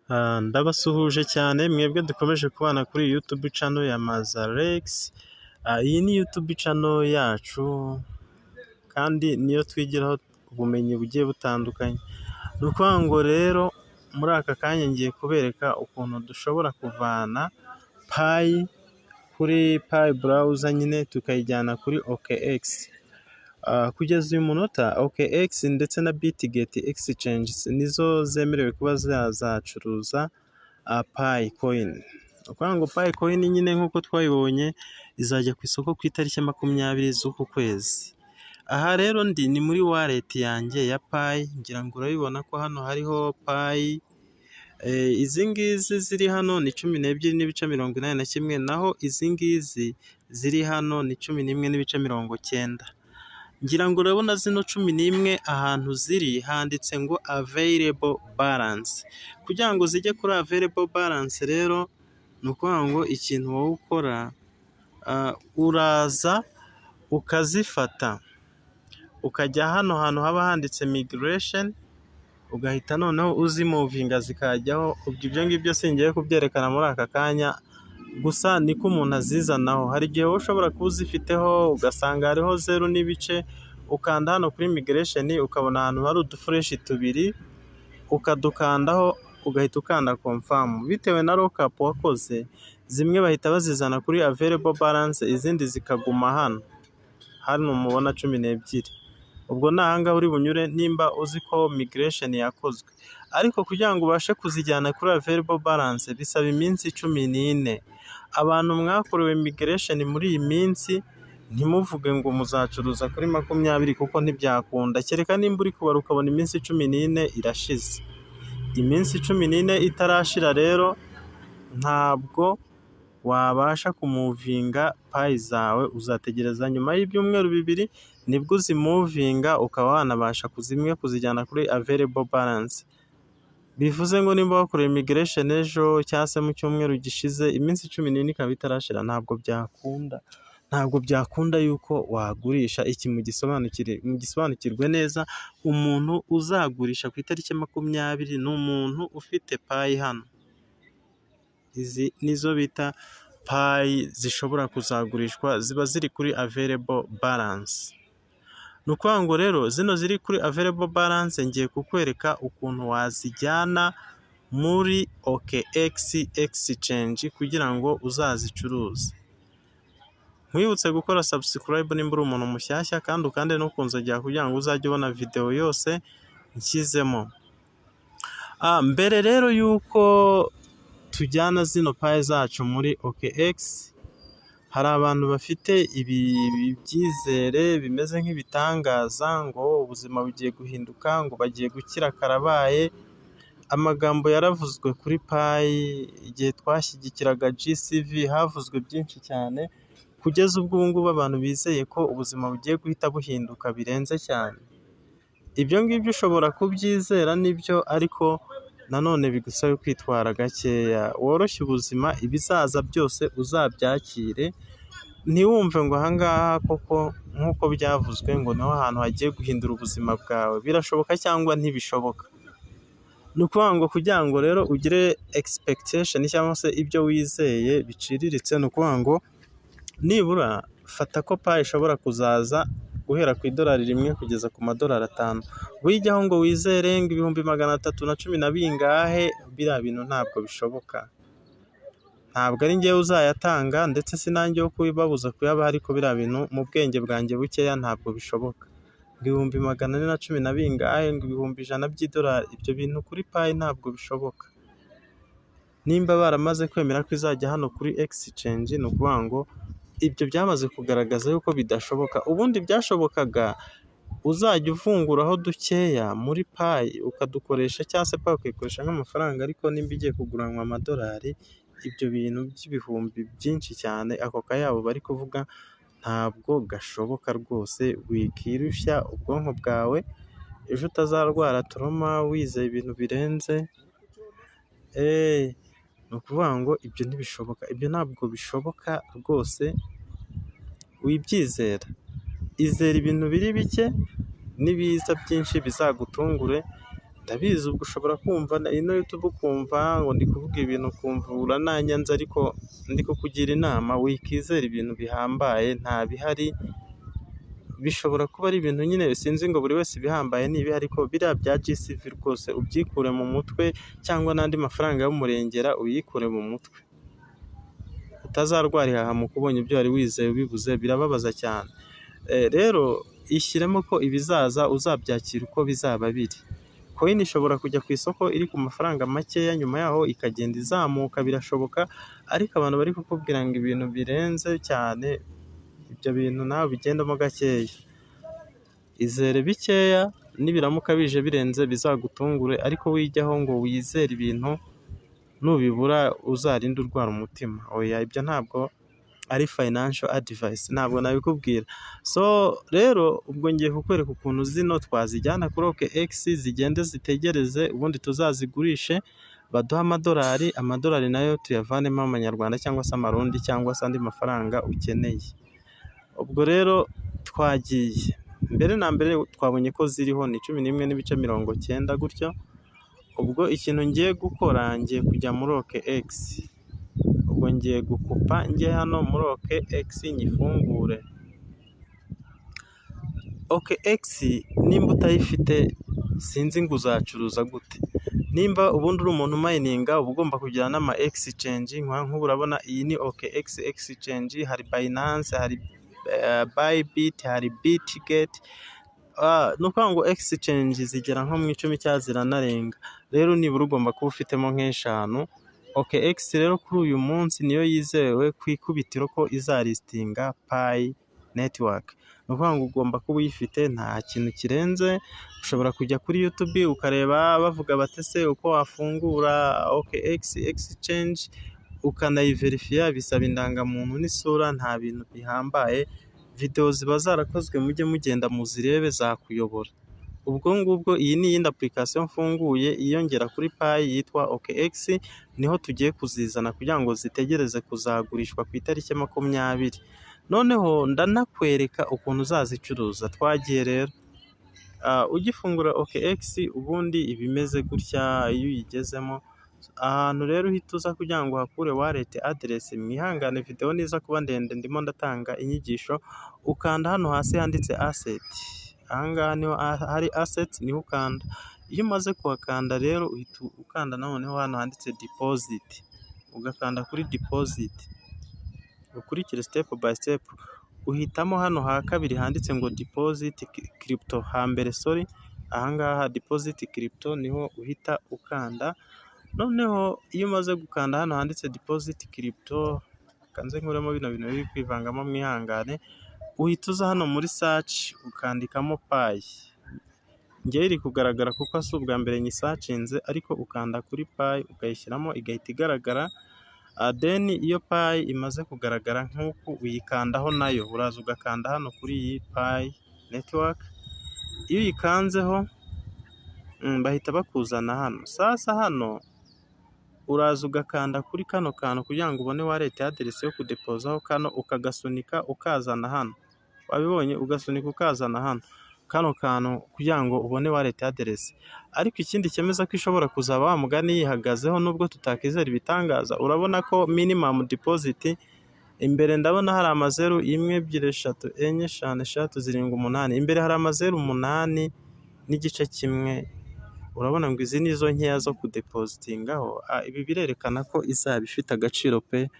Ndabasuhuje cyane mwebwe dukomeje kubana kuri YouTube channel ya Mazalex. Iyi ni YouTube channel yacu kandi niyo twigiraho ubumenyi bugiye butandukanye. Ni ukuvuga ngo rero muri aka kanya ngiye kubereka ukuntu dushobora kuvana payi kuri payi browser nyine tukayijyana kuri OKX. Kugeza uyu munota OKX ndetse na Bitget exchange nizo zemerewe kuba zacuruza Pi coin. Ukuvuga ngo Pi coin nyine nk'uko twayibonye izajya ku isoko ku itariki 20 z'uku kwezi. Aha rero ni muri wallet yanjye ya Pi, ngira ngo urabibona ko hano hariho Pi. Izi ngizi ziri hano ni 12.81, naho izi ngizi ziri hano ni 11.90. Ngira ngo urabona zino 11 ahantu ziri handitse ngo available balance. Kugira ngo zijye kuri available balance rero ni ukuvuga ngo ikintu wowe ukora uraza ukazifata ukajya hano hantu haba handitse migration, ugahita noneho uzimuvinga zikajyaho. Ibyo ngibyo singiye kubyerekana muri aka kanya, gusa niko umuntu azizanaho. Hari igihe wowe ushobora kuba uzifiteho ugasanga hariho 0 n'ibice, ukanda hano kuri migration ukabona ahantu hari udufureshi tubiri, ukadukandaho ugahita ukanda confirm. Bitewe na lookup wakoze, zimwe bahita bazizana kuri available balance, izindi zikaguma hano mubona 12. Ubwo nahanga uri bunyure nimba uzi ko migration yakozwe. Ariko kugira ngo ubashe kuzijyana kuri available balance bisaba iminsi 14. Abantu mwakorewe migration muri iyi minsi ntimuvuge ngo muzacuruza kuri 20 kuko ntibyakunda. Kereka nimba uri kubara ukabona iminsi 14 irashize. Iminsi 14 itarashira rero ntabwo wabasha kumuvinga Pi zawe, uzategereza nyuma y'ibyumweru 2 nibwo uzimuvinga ukaba wanabasha kuzijyana kuri available balance. Bivuze ngo nimba wakoreye migration ejo cyangwa se mu cyumweru gishize, iminsi 14 ikaba itarashira, ntabwo byakunda yuko wagurisha. Iki mugisobanukirwe neza. Umuntu uzagurisha ku itariki 20 ni umuntu ufite Pi hano. Izi nizo bita Pi zishobora kuzagurishwa, ziba ziri kuri available balance. Ni ukuvuga ngo rero zino ziri kuri available balance ngiye kukwereka ukuntu wazijyana muri OKX exchange kugira ngo uzazicuruze. Nkwibutse gukora subscribe nimba uri umuntu mushyashya, kandi ukande no kunzogera kugira ngo uzajye ubona video yose nshyizemo. Mbere rero yuko tujyana zino Pi zacu muri OKX, hari abantu bafite ibyizere bimeze nk'ibitangaza ngo ubuzima bugiye guhinduka, ngo bagiye gukira karabaye. Amagambo yaravuzwe kuri Pi igihe twashyigikiraga GCV, havuzwe byinshi cyane kugeza ubwo ngubu abantu bizeye ko ubuzima bugiye guhita buhinduka birenze cyane. Ibyo ngibyo ushobora kubyizera nibyo, ariko nanone bigusaba kwitwara gakeya, woroshye ubuzima. Ibizaza byose uzabyakire, ntiwumve ngo ahangaha koko nk'uko byavuzwe ngo niho hantu hagiye guhindura ubuzima bwawe. Birashoboka cyangwa ntibishoboka. Ni ukuvuga ngo kugira ngo rero ugire expectation cyangwa se ibyo wizeye biciriritse, ni ukuvuga ngo nibura fata ko Pi ishobora kuzaza guhera ku $1 kugeza ku $5. Wijyaho ngo wizere ngo 310 na bingahe, biriya bintu ntabwo bishoboka. Ntabwo ari njyewe uzayatanga, ndetse sinanjye wo kubibabuza kuyabaha, ariko biriya bintu mu bwenge bwanjye bukeya ntabwo bishoboka. Ngo 410 na bingahe, ngo $100 ibyo bintu kuri Pi ntabwo bishoboka. Nimba baramaze kwemera ko izajya hano kuri exchange, ni ukuvuga ngo ibyo byamaze kugaragaza yuko bidashoboka. Ubundi byashobokaga uzajya uvunguraho dukeya muri Pi ukadukoresha, cyangwa se Pi ukayikoresha nk'amafaranga. Ariko nimba igiye kuguranwa $, ibyo bintu by'ibihumbi byinshi cyane, ako kayabo bari kuvuga ntabwo gashoboka rwose. Wikirushya ubwonko bwawe, ejo utazarwara turoma wizeye ibintu birenze. Ni ukuvuga ngo ibyo ntibishoboka, ibyo ntabwo bishoboka rwose. Wibyizera, izera ibintu biri bike n'ibiza byinshi bizagutungure. ndabizi ubwo ushobora kumva ino YouTube ukumva ngo ndi kuvuga ibintu ukumva urananyanze, ariko ndi kukugira inama wikizera ibintu bihambaye, nta bihari. Bishobora kuba ari ibintu nyine sinzi ngo buri wese ibihambaye nibi, ariko biriya bya GCV rwose ubyikure mu mutwe, cyangwa n'andi mafaranga y'umurengera uyikure mu mutwe, utazarwara ihahamuka ubonye ibyo wari wizeye ubibuze, birababaza cyane. Rero ishyiremo ko ibizaza uzabyakira uko bizaba biri. Coin ishobora kujya ku isoko iri ku mafaranga makeya, nyuma yaho ikagenda izamuka, birashoboka, ariko abantu bari kukubwira ngo ibintu birenze cyane, ibyo bintu nawe bigendamo gakeya. Izere bikeya, nibiramuka bije birenze bizagutungure, ariko wijyaho ngo wizere ibintu nubibura uzarinde urwara umutima. Oya, ibyo ntabwo ari financial advice, ntabwo nabikubwira. So rero ubwo ngiye kukwereka ukuntu zino twazijyana kuri OKX, zigende zitegereze, ubundi tuzazigurishe baduha amadolari nayo tuyavanemo amanyarwanda cyangwa se amarundi cyangwa se andi mafaranga ukeneye. Ubwo rero twagiye, mbere na mbere twabonye ko ziriho ni 11.90 gutyo. Ubwo ikintu ngiye gukora, ngiye kujya muri OKX, ubwo ngiye gukupa, njye hano muri OKX nyifungure. OKX nimba utayifite sinzi ngo uzacuruza gute. Nimba ubundi uri umuntu mininga uba ugomba kugira n'ama exchange, nk'ubu urabona iyi ni OKX exchange, hari Binance, hari Bybit, hari Bitget. Ni ukuvuga ngo exchange zigera nko mu 10 cyangwa ziranarenga. Rero nibura ugomba kuba ufitemo nk'eshanu. OKX rero kuri uyu munsi niyo yizewe ku ikubitiro ko izalistinga Pi network. Ni ukuvuga ngo ugomba kuba uyifite, nta kintu kirenze. Ushobora kujya kuri YouTube ukareba bavuga batese uko wafungura OKX exchange, ukanayiverifiya, bisaba indangamuntu n'isura, nta bintu bihambaye. Video ziba zarakozwe, mujye mugenda muzirebe, zakuyobora. Ubwo ngubwo iyi ni iyindi application mfunguye iyongera kuri Pi yitwa OKX, niho tugiye kuzizana kugira ngo zitegereze kuzagurishwa ku itariki 20. Noneho ndanakwereka ukuntu uzazicuruza. Twagiye rero, ugifungura OKX ubundi ibimeze gutya. Iyo uyigezemo ahantu rero uhita uza kugira ngo hakure wallet address, mwihangane video niza kuba ndende, ndimo ndatanga inyigisho. Ukanda hano hasi handitse asset, ahangaha niho hari assets, niho ukanda. Iyo umaze kuhakanda rero uhita ukanda noneho hano handitse deposit, ugakanda kuri deposit, ukurikire step by step. Uhitamo hano ha kabiri handitse ngo deposit crypto, hambere ahangaha deposit crypto niho uhita ukanda. Noneho iyo umaze gukanda hano handitse deposit crypto, kanze nkuremo bino bintu biri kwivangamo, mwihangane. Uhita uza hano muri search ukandikamo Pi. Ngiye iri kugaragara kuko si ubwa mbere nyisacinze, ariko ukanda kuri Pi ukayishyiramo igahita igaragara. Then iyo Pi imaze kugaragara nk'uko uyikandaho nayo, uraza ugakanda hano kuri iyi Pi network. Iyo uyikanzeho bahita bakuzana hano. Sasa hano uraza ugakanda kuri kano kantu kugira ngo ubone wallet address yo kudepozaho, kano ukagasunika ukazana hano. Wabibonye, ugasunika ukazana hano kano kantu kugira ngo ubone wallet address. Ariko ikindi cyemeza ko ishobora kuzaba wa mugani yihagazeho, nubwo tutakizera ibitangaza. Urabona ko minimum deposit imbere ndabona hari amazeru 1 2 3 4 5 6 7 8, imbere hari amazeru 8 n'igice kimwe. Urabona ngo izi nizo nkeya zo kudepositingaho. Ibi birerekana ko izaba ifite agaciro pe,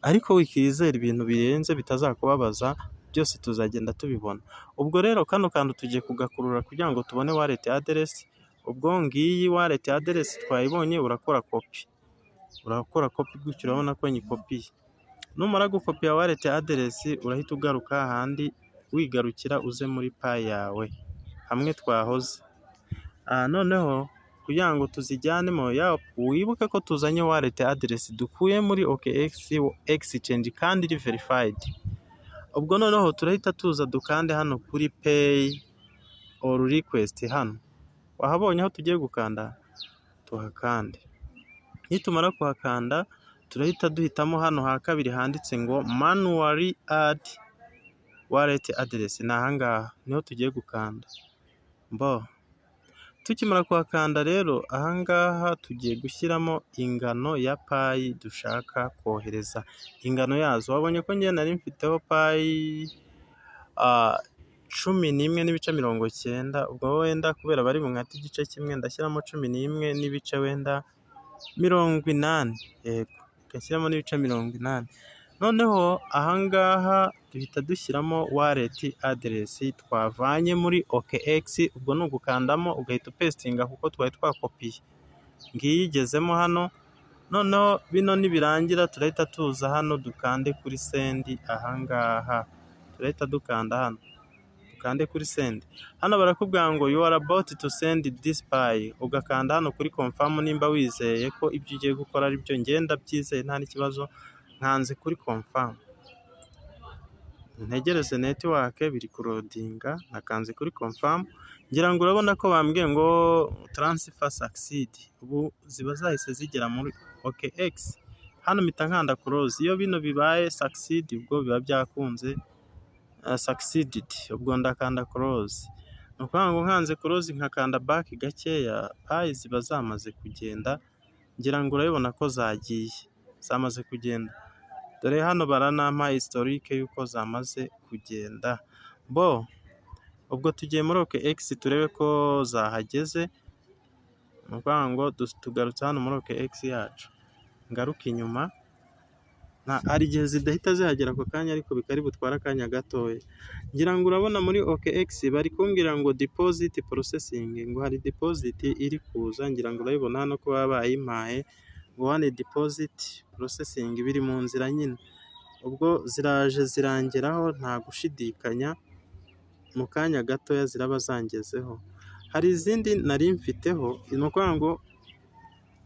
ariko wikizera ibintu birenze bitazakubabaza, byose tuzagenda tubibona. Ubwo rero kano kantu tugiye kugakurura kugira ngo tubone wallet address. Ubwo ngiyi wallet address twayibonye, urakora copy gutyo, urabona ko nyikopiye. Numara gukopiya wallet address urahita ugaruka ahandi, wigarukira uze muri Pi yawe hamwe twahoze. Noneho kugira ngo tuzijyanemo, wibuke ko tuzanye wallet address dukuye muri OKX exchange kandi iri verified. Ubwo noneho turahita tuza dukande hano kuri pay or request. Hano wahabonye aho tugiye gukanda, tuhakande. Nitumara kuhakanda turahita duhitamo hano ha kabiri handitse ngo manually add wallet address. Nahangaha niho tugiye gukanda. Tukimara kuhakanda rero ahangaha tugiye gushyiramo ingano ya payi dushaka kohereza, ingano yazo wabonye ko njye nari mfiteho payi 11.90, ubwo wenda kubera bari bunkate igice kimwe ndashyiramo 11 wenda 80, yego ngashyiramo n'ibice 80. Noneho ahangaha duhita dushyiramo wallet address twavanye muri OKX, ubwo ni ugukandamo ugahita upestinga kuko twari twakopiye, ngiyi igezemo hano. Noneho bino nibirangira turahita tuza hano dukande kuri send, ahangaha turahita dukanda hano dukande kuri send. Hano barakubwira ngo you are about to send this pie, ugakanda hano kuri confirm nimba wizeye ko ibyo ugiye gukora ari byo. Ngenda byizeye nta n'ikibazo, nkanze kuri confirm, ntegereze network biri kurodinga, nakanze kuri confirm. Ngira ngo urabona ko bambwiye ngo transfer succeed, ubu ziba zahise zigera muri OKX. Hano mpita nkanda close, iyo bino bibaye succeed ubwo biba byakunze, succeeded ubwo ndakanda close. Ni ukuvuga ngo nkanze close nkakanda back gakeya, payi ziba zamaze kugenda. Ngira ngo urabibona ko zagiye zamaze kugenda, dore hano baranampa historique yuko zamaze kugenda. Ubwo tugiye muri OKX turebe ko zahageze. Ni ukuvuga ngo tugarutse hano muri OKX yacu, ngaruka inyuma, hari igihe zidahita zihagera ako kanya ariko bikari butwara akanya gatoya. Ngira ngo urabona muri OKX bari kumbwira ngo deposit processing, ngo hari deposit iri kuza. Ngira ngo urabibona hano ko baba bayimpaye ngo one deposit processing, biri mu nzira nyine. Ubwo ziraje zirangeraho nta gushidikanya, mu kanya gatoya ziraba zangezeho. Hari izindi nari mfiteho, ni ukuvuga ngo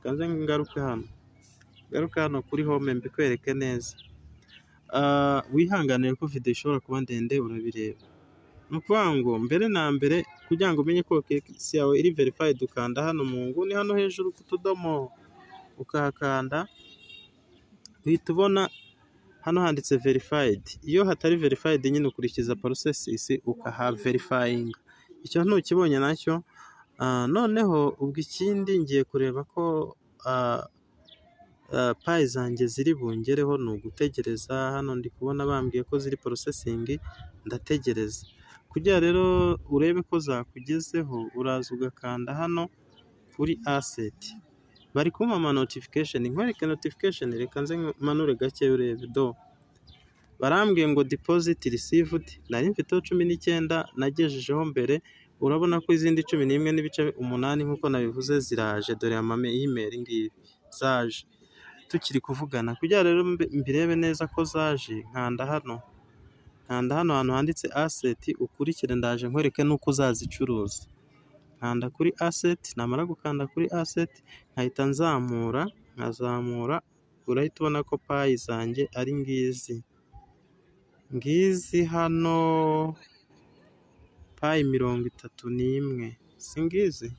kanze ngaruka hano kuri home mbikwereke neza. Wihanganire ko video ishobora kuba ndende, urabireba. Ni ukuvuga ngo mbere na mbere kugira ngo umenye ko OKX yawe iri verified, ukanda hano mu nguni hano hejuru ku tudomo, ukahakanda uhita ubona hano handitse verified. Iyo hatari verified nyine ukurikiza processes ukaha verifying, icyo ntukibonye nacyo. Noneho ubwo ikindi ngiye kureba ko payi zanjye ziri bungereho, ni ugutegereza. Hano ndi kubona bambwiye ko ziri processing, ndategereza. Kugira rero urebe ko zakugezeho, uraza ugakanda hano kuri asset, bari kumpa ama notification, nkwereke notification. Reka nze manure gake urebe, barambwiye ngo deposit received, nari mfiteho 19 nagejejeho mbere. Urabona ko izindi 11.8 nk'uko nabivuze ziraje, dore ama email ngibi zaje tukiri kuvugana. Kugira rero mbirebe neza ko zaje, nkanda hano hantu handitse asset, ukurikire ndaje nkwereke nuko uzazicuruza. Nkanda kuri asset, namara gukanda kuri asset nkahita nkazamura, urahita ubona ko payi zanjye ari ngizi hano, payi 31, si ngizi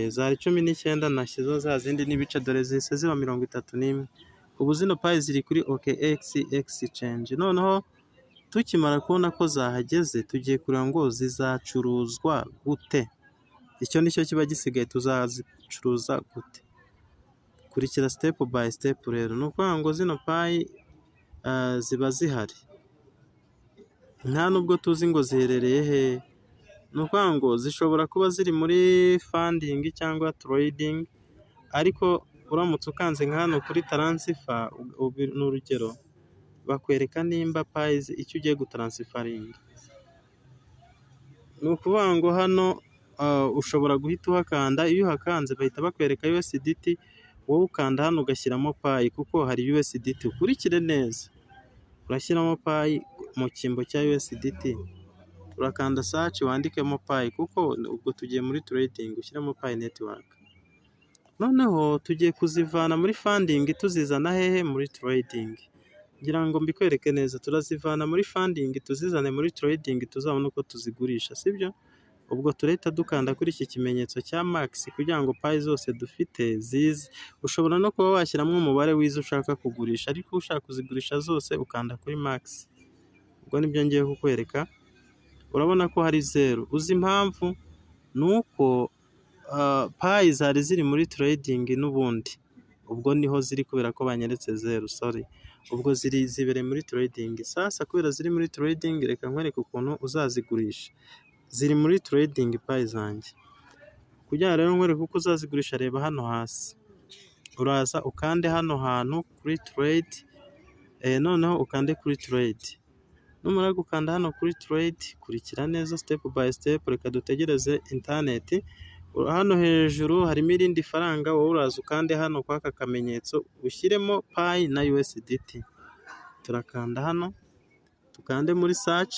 zari 19 nashyizeho za zindi n'ibice, dore zise ziba 31. Ubu zino payi ziri kuri OKX exchange. Noneho tukimara kubona ko zahageze, tugiye kureba ngo zizacuruzwa gute. Icyo nicyo kiba gisigaye, tuzazicuruza gute. Kurikira step by step rero. Ni ukuvuga ngo zino payi ziba zihari, nta nubwo tuzi ngo ziherereye he. Ni ukuvuga ngo zishobora kuba ziri muri funding cyangwa trading, ariko uramutse ukanze nka hano kuri transfer, ni urugero bakwereka nimba payi icyo ugiye gutransferinga. Ni ukuvuga ngo hano ushobora guhita uhakanda, iyo uhakanze bahita bakwereka USDT, wowe ukanda hano ugashyiramo payi kuko hari USDT. Ukurikire neza, urashyiramo payi mu cyimbo cya USDT, urakanda search wandikemo payi kuko ubwo tugiye muri trading, ushyiramo payi network. Noneho tugiye kuzivana muri funding tuzizana hehe? Muri trading. Ngira ngo mbikwereke neza, turazivana muri funding tuzizane muri trading, tuzabona uko tuzigurisha, sibyo? Ubwo turahita dukanda kuri iki kimenyetso cya max kugira ngo payi zose dufite zize. Ushobora no kuba washyiramo umubare w'izo ushaka kugurisha, ariko ushaka kuzigurisha zose ukanda kuri max. Ubwo nibyo ngiye kukwereka. Urabona ko hari 0. Uzi impamvu? ni uko payi zari ziri muri trading n'ubundi, ubwo niho ziri kubera ko banyeretse 0, sorry, ubwo zibereye muri trading. Sasa kubera ziri muri trading, reka nkwereke ukuntu uzazigurisha. Ziri muri trading payi zanjye. Kugira rero nkwereke uko uzazigurisha, reba hano hasi, uraza ukande hano hantu kuri trade, noneho ukande kuri trade. Numara gukanda hano kuri trade, kurikira neza step by step, reka dutegereze internet. Hano hejuru harimo irindi faranga, wowe uraza ukande hano kwaka kamenyetso ushyiremo payi na USDT. Turakanda hano, tukande muri search.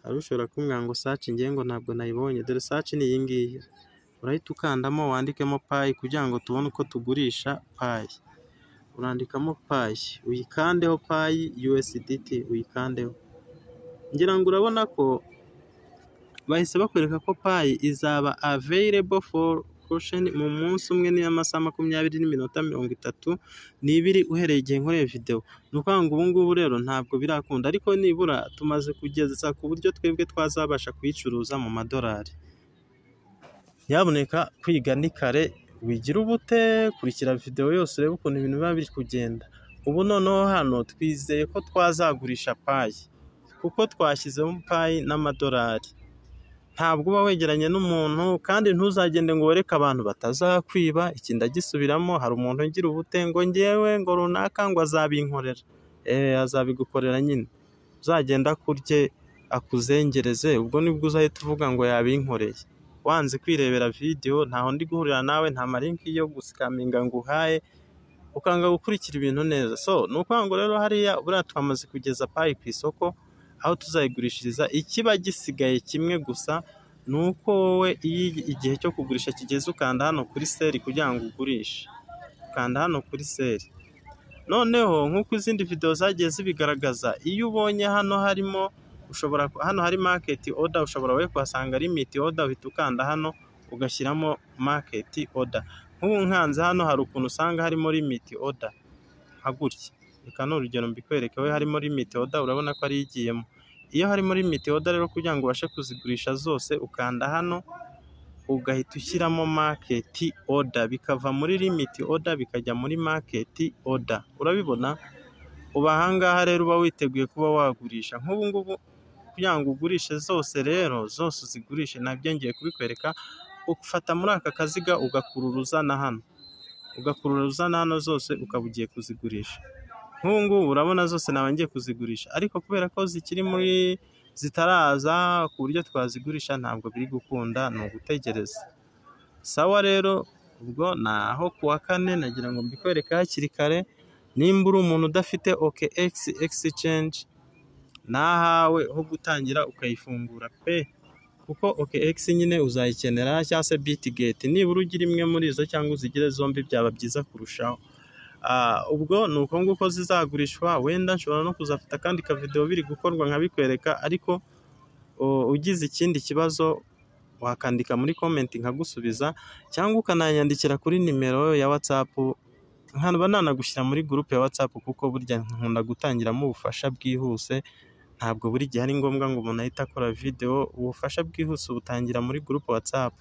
Hari ushobora kumbwira ngo search ngiye ngo ntabwo nayibonye, dore search ni iyi ngiyi. Urahita ukandamo wandikemo payi kugira ngo tubone uko tugurisha payi. Urandikamo payi, uyikandeho payi USDT, uyikandeho. Ngira ngo urabona ko bahise bakwereka ko payi izaba available for caution mu munsi umwe n'amasaha 20 n'iminota 32 uhereye igihe nkoreye video. Ni ukuvuga ngo ubu ngubu rero ntabwo birakunda, ariko nibura tumaze kugeza ku buryo twebwe twazabasha kuyicuruza mu madolari. Nyabuneka kwiga ni kare, wigira ubute, kurikira video yose urebe ukuntu ibintu biba biri kugenda. Ubu noneho hano twizeye ko twazagurisha payi, kuko twashyizemo payi n'amadolari. Ntabwo uba wegeranye n'umuntu, kandi ntuzagende ngo wereke abantu batazakwiba. Iki ndagisubiramo, hari umuntu ugira ubute ngo ngewe ngo runaka ngo azabinkorera. Azabigukorera nyine, uzagenda kurye akuzengereze, ubwo nibwo uzahita uvuga ngo yabinkoreye. Wanze kwirebera video, ntaho ndi guhurira nawe, nta malinki yo gusikaminga ngo uhaye, ukanga gukurikira ibintu neza. So ni ukuvuga ngo rero hariya buriya twamaze kugeza payi ku isoko, aho tuzayigurishiriza. Ikiba gisigaye kimwe gusa, ni uko wowe igihe cyo kugurisha kigeze ukanda hano kuri seri kugira ngo ugurishe. Ukanda hano kuri seri. Noneho nk'uko izindi video zagiye zibigaragaza, iyo ubonye hano harimo hano hari market order, ushobora we kuhasanga limit order, uhita ukanda hano ugashyiramo market order. Nk'ubu nkanze hano hari ukuntu usanga harimo limit order nka gutya. Reka n'urugero mbikwereke, we harimo limit order, urabona ko ari igiyemo. Iyo harimo limit order rero kugira ngo ubashe kuzigurisha zose, ukanda hano ugahita ushyiramo market order, bikava muri limit order bikajya muri market order. Urabibona? Uba ahangaha rero uba witeguye kuba wagurisha. Nk'ubu ngubu kugira ngo ugurishe zose rero, zose uzigurishe, nabyo ngiye kubikwereka. Ufata muri aka kaziga ugakururuza na hano, ugakururuza na hano zose ukaba ugiye kuzigurisha. Nk'ubu ngubu urabona zose naba ngiye kuzigurisha, ariko kubera ko zikiri muri zitaraza ku buryo twazigurisha, ntabwo biri gukunda, ni ugutegereza. Sawa rero, ubwo naho kuwa kane nagira ngo mbikwereke hakiri kare. Nimba uri umuntu udafite OKX exchange, nahawe ho gutangira ukayifungura pe, kuko OKX nyine uzayikenera, cyangwa se Bitget. Nibura ugira imwe muri izo cyangwa uzigire zombi, byaba byiza kurushaho. Ubwo ni uko nguko zizagurishwa. Wenda nshobora no kuzafata kandi ka video biri gukorwa nkabikwereka, ariko ugize ikindi kibazo wakandika muri comment nkagusubiza, cyangwa ukananyandikira kuri nimero ya WhatsApp, nkaba nanagushyira muri group ya WhatsApp, kuko burya nkunda gutangiramo ubufasha bwihuse. Ntabwo buri gihe ari ngombwa ngo umuntu ahita akora video. Ubufasha bwihuse ubutangira muri group WhatsApp.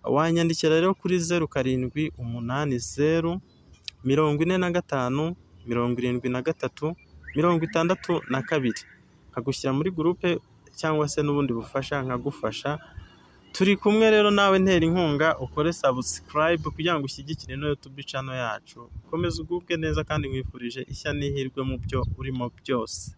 Wanyandikira rero kuri 0780 45 73 62, nkagushyira muri groupe, cyangwa se n'ubundi bufasha nkagufasha. Turi kumwe rero, nawe ntera inkunga, ukore subscribe kugira ngo ushyigikire no YouTube channel yacu. Komeza ugubwe neza, kandi nkwifurije ishya n'ihirwe mu byo urimo byose.